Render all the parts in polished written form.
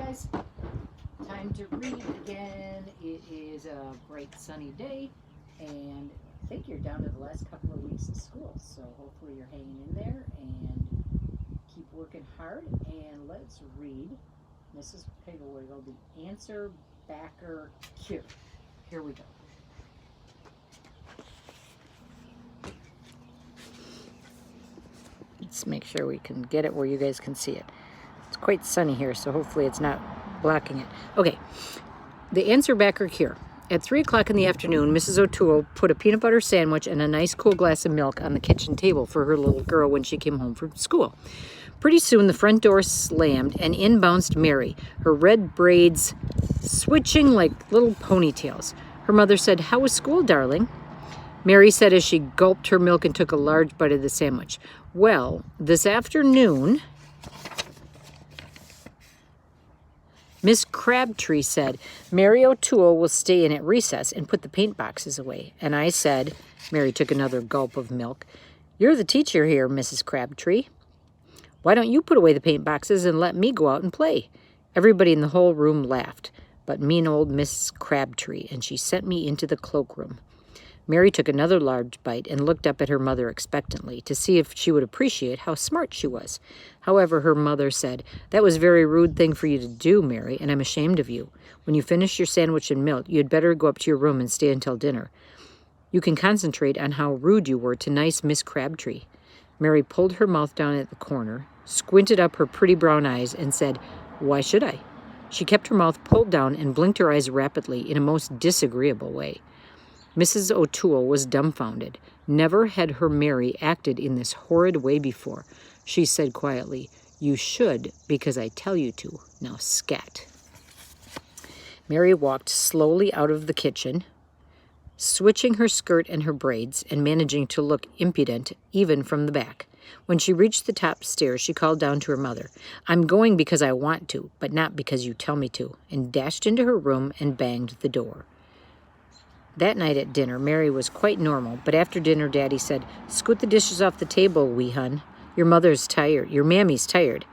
guys, time to read again. It is a bright sunny day, and I think you're down to the last couple of weeks of school, so hopefully you're hanging in there and keep working hard. And let's read Mrs. Piggle, the answer backer cure. Here we go. Let's make sure we can get it where you guys can see it. It's quite sunny here, so hopefully it's not blocking it. Okay, the answer backer cure. At 3 o'clock in the afternoon, Mrs. O'Toole put a peanut butter sandwich and a nice cool glass of milk on the kitchen table for her little girl when she came home from school. Pretty soon, the front door slammed, and in bounced Mary, her red braids switching like little ponytails. Her mother said, "How was school, darling?" Mary said as she gulped her milk and took a large bite of the sandwich, "Well, this afternoon, Miss Crabtree said, Mary O'Toole will stay in at recess and put the paint boxes away." And I said, Mary took another gulp of milk, "You're the teacher here, Mrs. Crabtree. Why don't you put away the paint boxes and let me go out and play?" Everybody in the whole room laughed, but mean old Miss Crabtree, and she sent me into the cloakroom. Mary took another large bite and looked up at her mother expectantly to see if she would appreciate how smart she was. However, her mother said, "That was a very rude thing for you to do, Mary, and I'm ashamed of you. When you finish your sandwich and milk, you had better go up to your room and stay until dinner. You can concentrate on how rude you were to nice Miss Crabtree." Mary pulled her mouth down at the corner, squinted up her pretty brown eyes, and said, "Why should I?" She kept her mouth pulled down and blinked her eyes rapidly in a most disagreeable way. Mrs. O'Toole was dumbfounded. Never had her Mary acted in this horrid way before. She said quietly, "You should, because I tell you to. Now scat." Mary walked slowly out of the kitchen, switching her skirt and her braids, and managing to look impudent even from the back. When she reached the top stairs, she called down to her mother, "I'm going because I want to, but not because you tell me to," and dashed into her room and banged the door. That night at dinner, Mary was quite normal, but after dinner, Daddy said, "Scoot the dishes off the table, wee hun. Your mother's tired. Your mammy's tired."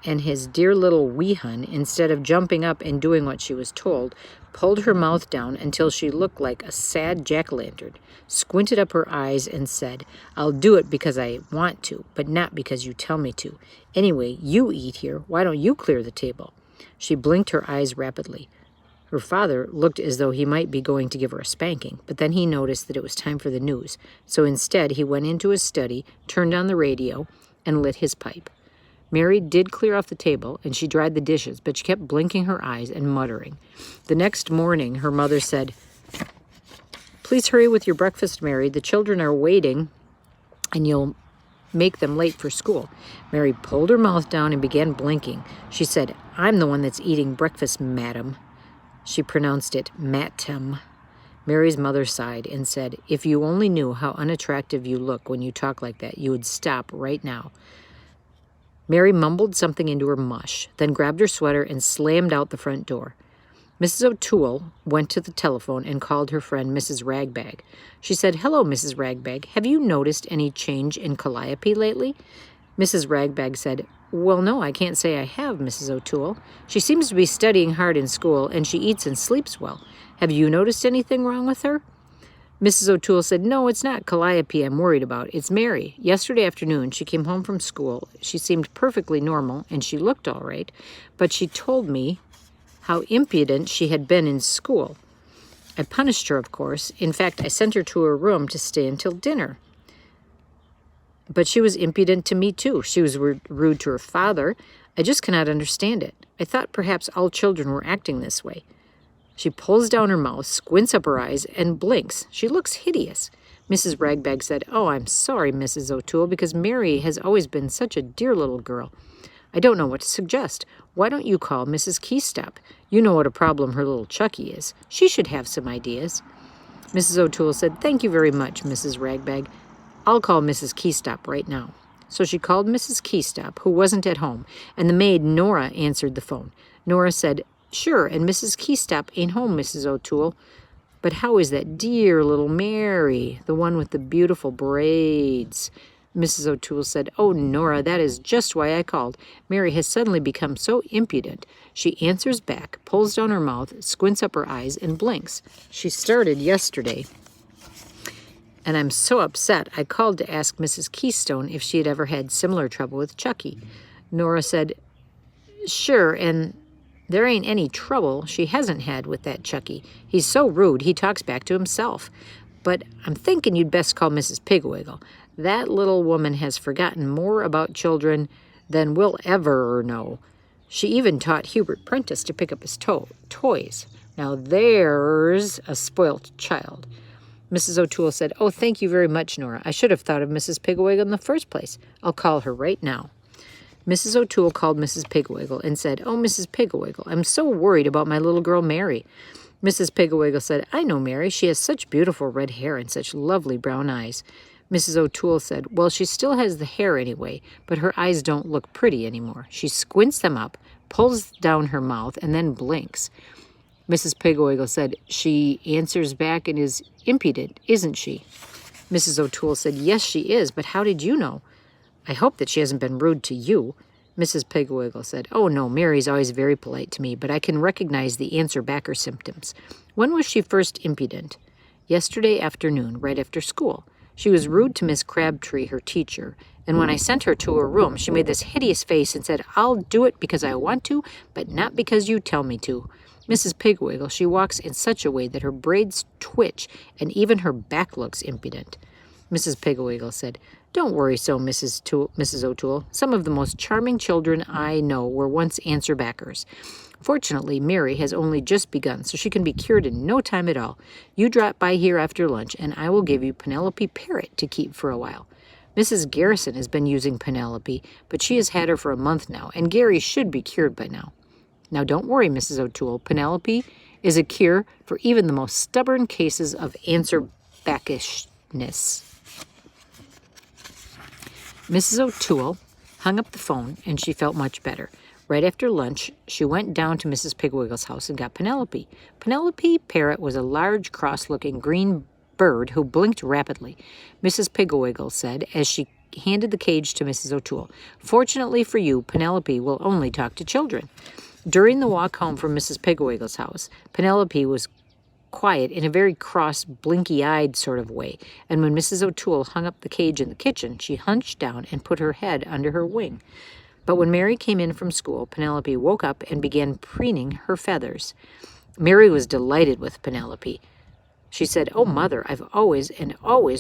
And his dear little wee hun, instead of jumping up and doing what she was told, pulled her mouth down until she looked like a sad jack-o'-lantern, squinted up her eyes, and said, "I'll do it because I want to, but not because you tell me to. Anyway, you eat here. Why don't you clear the table?" She blinked her eyes rapidly. Her father looked as though he might be going to give her a spanking, but then he noticed that it was time for the news. So instead, he went into his study, turned on the radio, and lit his pipe. Mary did clear off the table, and she dried the dishes, but she kept blinking her eyes and muttering. The next morning, her mother said, "Please hurry with your breakfast, Mary. The children are waiting, and you'll make them late for school." Mary pulled her mouth down and began blinking. She said, "I'm the one that's eating breakfast, madam." She pronounced it matem. Mary's mother sighed and said, "If you only knew how unattractive you look when you talk like that, you would stop right now." Mary mumbled something into her mush, then grabbed her sweater and slammed out the front door. Mrs. O'Toole went to the telephone and called her friend Mrs. Ragbag. She said, "Hello, Mrs. Ragbag. Have you noticed any change in Calliope lately?" Mrs. Ragbag said, "Well, no, I can't say I have, Mrs. O'Toole. She seems to be studying hard in school, and she eats and sleeps well. Have you noticed anything wrong with her?" Mrs. O'Toole said, "No, it's not Calliope I'm worried about. It's Mary. Yesterday afternoon, she came home from school. She seemed perfectly normal, and she looked all right, but she told me how impudent she had been in school. I punished her, of course. In fact, I sent her to her room to stay until dinner. But she was impudent to me, too. She was rude to her father. I just cannot understand it. I thought perhaps all children were acting this way." She pulls down her mouth, squints up her eyes, and blinks. She looks hideous. Mrs. Ragbag said, "Oh, I'm sorry, Mrs. O'Toole, because Mary has always been such a dear little girl. I don't know what to suggest. Why don't you call Mrs. Keystop? You know what a problem her little Chucky is. She should have some ideas." Mrs. O'Toole said, "Thank you very much, Mrs. Ragbag. I'll call Mrs. Keystop right now." So she called Mrs. Keystop, who wasn't at home, and the maid Nora answered the phone. Nora said, "Sure, and Mrs. Keystop ain't home, Mrs. O'Toole. But how is that dear little Mary, the one with the beautiful braids?" Mrs. O'Toole said, "Oh, Nora, that is just why I called. Mary has suddenly become so impudent. She answers back, pulls down her mouth, squints up her eyes, and blinks. She started yesterday, and I'm so upset I called to ask Mrs. Keystone if she had ever had similar trouble with Chucky." Nora said, "Sure, and there ain't any trouble she hasn't had with that Chucky. He's so rude, he talks back to himself. But I'm thinking you'd best call Mrs. Pigwiggle. That little woman has forgotten more about children than we'll ever know. She even taught Hubert Prentice to pick up his toys. Now there's a spoilt child." Mrs. O'Toole said, "Oh, thank you very much, Nora. I should have thought of Mrs. Pigwiggle in the first place. I'll call her right now." Mrs. O'Toole called Mrs. Pigwiggle and said, "Oh, Mrs. Pigwiggle, I'm so worried about my little girl Mary." Mrs. Pigwiggle said, "I know Mary. She has such beautiful red hair and such lovely brown eyes." Mrs. O'Toole said, "Well, she still has the hair anyway, but her eyes don't look pretty anymore. She squints them up, pulls down her mouth, and then blinks." Mrs. Pigwiggle said, "She answers back and is impudent, isn't she?" Mrs. O'Toole said, "Yes, she is, but how did you know? I hope that she hasn't been rude to you." Mrs. Pigwiggle said, "Oh, no, Mary's always very polite to me, but I can recognize the answer-backer symptoms. When was she first impudent?" "Yesterday afternoon, right after school. She was rude to Miss Crabtree, her teacher, and when I sent her to her room, she made this hideous face and said, 'I'll do it because I want to, but not because you tell me to.' Mrs. Pigwiggle, she walks in such a way that her braids twitch, and even her back looks impudent." Mrs. Pigwiggle said, "Don't worry so, Mrs. O'Toole. Some of the most charming children I know were once answer-backers. Fortunately, Mary has only just begun, so she can be cured in no time at all. You drop by here after lunch, and I will give you Penelope Parrot to keep for a while. Mrs. Garrison has been using Penelope, but she has had her for a month now, and Gary should be cured by now. Now don't worry, Mrs. O'Toole. Penelope is a cure for even the most stubborn cases of answer-backishness." Mrs. O'Toole hung up the phone, and she felt much better. Right after lunch, she went down to Mrs. Pigwiggle's house and got Penelope. Penelope Parrot was a large, cross-looking green bird who blinked rapidly. Mrs. Pigwiggle said, as she handed the cage to Mrs. O'Toole, "Fortunately for you, Penelope will only talk to children." During the walk home from Mrs. Pigwiggle's house, Penelope was quiet in a very cross, blinky-eyed sort of way, and when Mrs. O'Toole hung up the cage in the kitchen, she hunched down and put her head under her wing. But when Mary came in from school, Penelope woke up and began preening her feathers. Mary was delighted with Penelope. She said, "Oh, Mother, I've always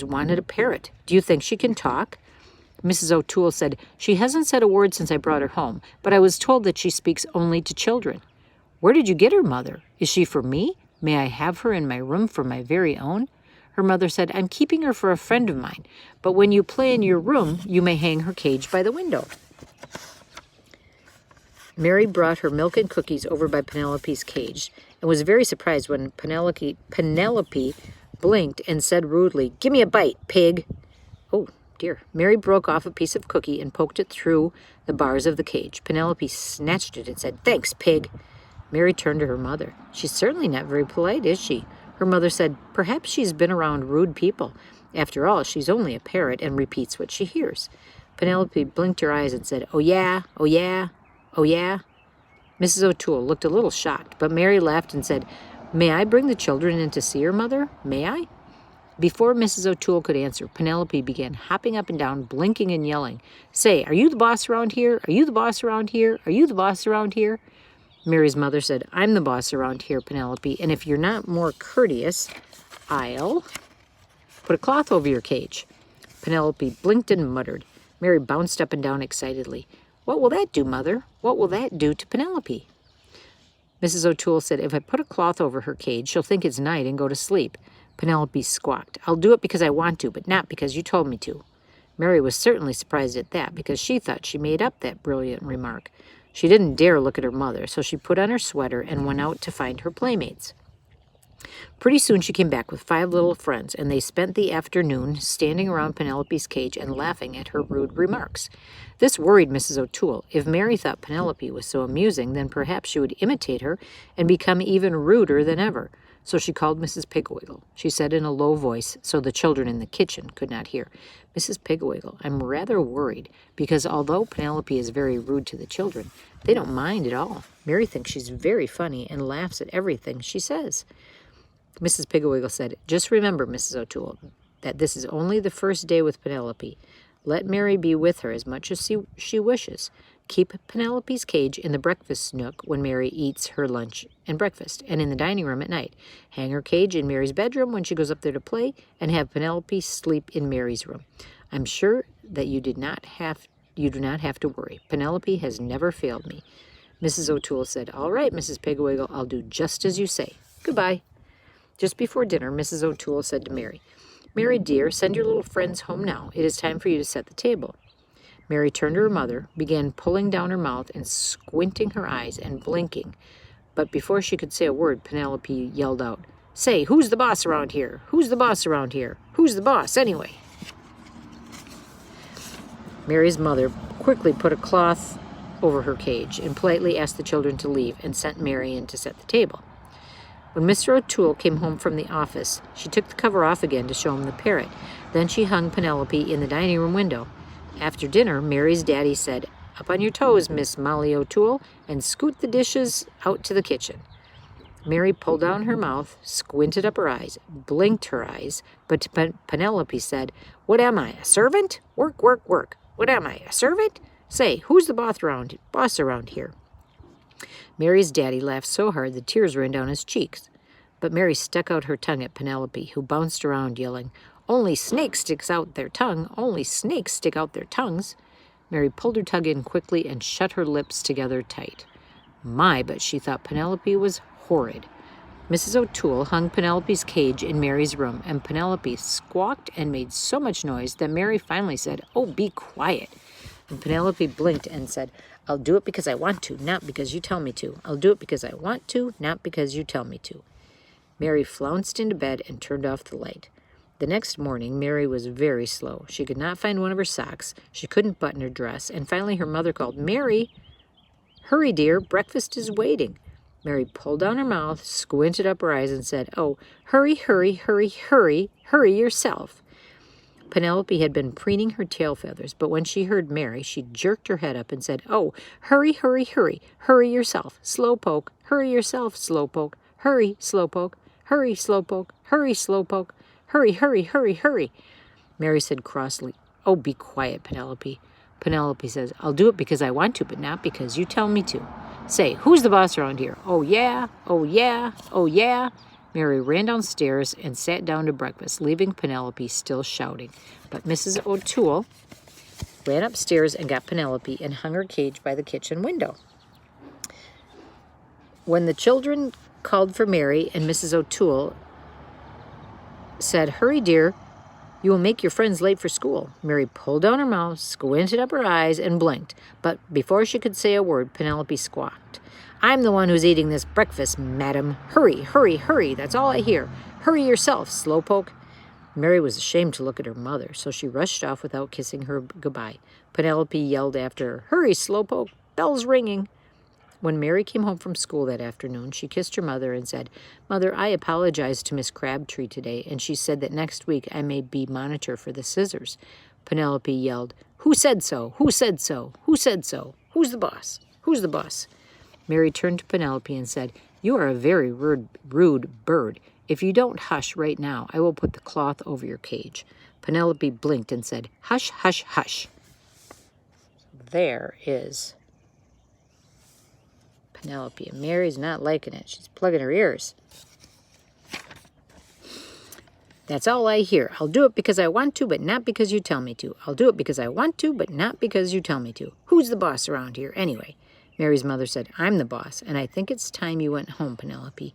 wanted a parrot. Do you think she can talk?" Mrs. O'Toole said, "She hasn't said a word since I brought her home, but I was told that she speaks only to children." "Where did you get her, Mother? Is she for me? May I have her in my room for my very own?" Her mother said, "I'm keeping her for a friend of mine, but when you play in your room, you may hang her cage by the window." Mary brought her milk and cookies over by Penelope's cage and was very surprised when Penelope blinked and said rudely, "Give me a bite, pig." Oh, dear. Mary broke off a piece of cookie and poked it through the bars of the cage. Penelope snatched it and said, "Thanks, pig." Mary turned to her mother. "She's certainly not very polite, is she?" Her mother said, "Perhaps she's been around rude people. After all, she's only a parrot and repeats what she hears." Penelope blinked her eyes and said, "Oh, yeah, oh, yeah, oh, yeah." Mrs. O'Toole looked a little shocked, but Mary laughed and said, "May I bring the children in to see her, Mother? May I?" Before Mrs. O'Toole could answer, Penelope began hopping up and down, blinking and yelling, "Say, are you the boss around here? Are you the boss around here? Are you the boss around here?" Mary's mother said, "I'm the boss around here, Penelope, and if you're not more courteous, I'll put a cloth over your cage." Penelope blinked and muttered. Mary bounced up and down excitedly. "What will that do, Mother? What will that do to Penelope?" Mrs. O'Toole said, "If I put a cloth over her cage, she'll think it's night and go to sleep." Penelope squawked, "I'll do it because I want to, but not because you told me to." Mary was certainly surprised at that, because she thought she made up that brilliant remark. She didn't dare look at her mother, so she put on her sweater and went out to find her playmates. Pretty soon she came back with 5 little friends, and they spent the afternoon standing around Penelope's cage and laughing at her rude remarks. This worried Mrs. O'Toole. If Mary thought Penelope was so amusing, then perhaps she would imitate her and become even ruder than ever. so she called Mrs. Piggle. She said in a low voice, so the children in the kitchen could not hear, "Mrs. Piggle, I'm rather worried, because although Penelope is very rude to the children, they don't mind at all. Mary thinks she's very funny and laughs at everything she says." Mrs. Piggle said, "Just remember, Mrs. O'Toole, that this is only the first day with Penelope. Let Mary be with her as much as she wishes. Keep Penelope's cage in the breakfast nook when Mary eats her lunch and breakfast, and in the dining room at night. Hang her cage in Mary's bedroom when she goes up there to play, and have Penelope sleep in Mary's room. I'm sure that you do not have to worry. Penelope has never failed me." Mrs. O'Toole said, "All right, Mrs. Piggle, I'll do just as you say. Goodbye." Just before dinner, Mrs. O'Toole said to Mary, "Mary, dear, send your little friends home now. It is time for you to set the table." Mary turned to her mother, began pulling down her mouth and squinting her eyes and blinking. But before she could say a word, Penelope yelled out, "Say, who's the boss around here? Who's the boss around here? Who's the boss, anyway?" Mary's mother quickly put a cloth over her cage and politely asked the children to leave and sent Mary in to set the table. When Mr. O'Toole came home from the office, she took the cover off again to show him the parrot. Then she hung Penelope in the dining room window. After dinner, Mary's daddy said, "Up on your toes, Miss Molly O'Toole, and scoot the dishes out to the kitchen." Mary pulled down her mouth, squinted up her eyes, blinked her eyes, but Penelope said, "What am I, a servant? Work, work, work. What am I, a servant? Say, who's the boss around here?" Mary's daddy laughed so hard the tears ran down his cheeks. But Mary stuck out her tongue at Penelope, who bounced around yelling, "Only snakes sticks out their tongue. Only snakes stick out their tongues." Mary pulled her tongue in quickly and shut her lips together tight. My, but she thought Penelope was horrid. Mrs. O'Toole hung Penelope's cage in Mary's room, and Penelope squawked and made so much noise that Mary finally said, "Oh, be quiet." And Penelope blinked and said, "I'll do it because I want to, not because you tell me to. I'll do it because I want to, not because you tell me to." Mary flounced into bed and turned off the light. The next morning, Mary was very slow. She could not find one of her socks. She couldn't button her dress. And finally her mother called, "Mary, hurry, dear, breakfast is waiting." Mary pulled down her mouth, squinted up her eyes, and said, "Oh, hurry, hurry, hurry, hurry, hurry yourself." Penelope had been preening her tail feathers, but when she heard Mary, she jerked her head up and said, "Oh, hurry, hurry, hurry, hurry yourself, Slowpoke, hurry yourself, Slowpoke, hurry, Slowpoke, hurry, Slowpoke, hurry, Slowpoke, hurry, hurry, hurry, hurry." Mary said crossly, "Oh, be quiet, Penelope." Penelope says, "I'll do it because I want to, but not because you tell me to. Say, who's the boss around here? Oh, yeah, oh, yeah, oh, yeah." Mary ran downstairs and sat down to breakfast, leaving Penelope still shouting. But Mrs. O'Toole ran upstairs and got Penelope and hung her cage by the kitchen window. When the children called for Mary and Mrs. O'Toole said, "Hurry, dear, you will make your friends late for school," Mary pulled down her mouth, squinted up her eyes, and blinked. But before she could say a word, Penelope squawked, "I'm the one who's eating this breakfast, madam. Hurry, hurry, hurry, that's all I hear. Hurry yourself, Slowpoke." Mary was ashamed to look at her mother, so she rushed off without kissing her goodbye. Penelope yelled after her, "Hurry, Slowpoke, bell's ringing." When Mary came home from school that afternoon, she kissed her mother and said, "Mother, I apologized to Miss Crabtree today, and she said that next week I may be monitor for the scissors." Penelope yelled, "Who said so? Who said so? Who said so? Who's the boss? Who's the boss?" Mary turned to Penelope and said, "You are a very rude bird. If you don't hush right now, I will put the cloth over your cage." Penelope blinked and said, "Hush, hush, hush." There is Penelope, and Mary's not liking it. She's plugging her ears. "That's all I hear. I'll do it because I want to, but not because you tell me to. I'll do it because I want to, but not because you tell me to. Who's the boss around here, anyway?" Mary's mother said, "I'm the boss, and I think it's time you went home, Penelope."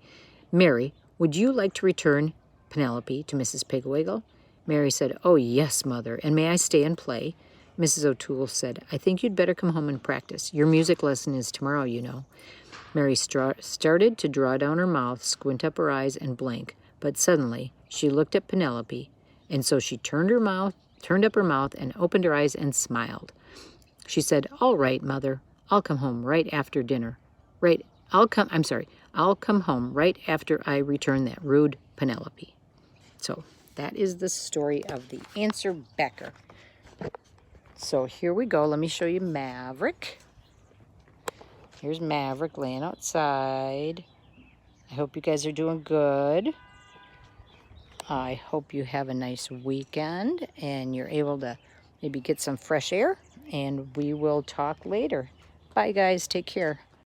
"Mary, would you like to return Penelope to Mrs. Piggle?" Mary said, "Oh, yes, Mother, and may I stay and play?" Mrs. O'Toole said, "I think you'd better come home and practice. Your music lesson is tomorrow, you know." Mary started to draw down her mouth, squint up her eyes, and blink, but suddenly she looked at Penelope, and so she turned up her mouth, and opened her eyes and smiled. She said, "All right, Mother, I'll come home right after dinner. Right I'll come home right after I return that rude Penelope. So that is the story of the answer Becker. So here we go. Let me show you Maverick. Here's Maverick laying outside. I hope you guys are doing good. I hope you have a nice weekend and you're able to maybe get some fresh air. And we will talk later. Bye, guys. Take care.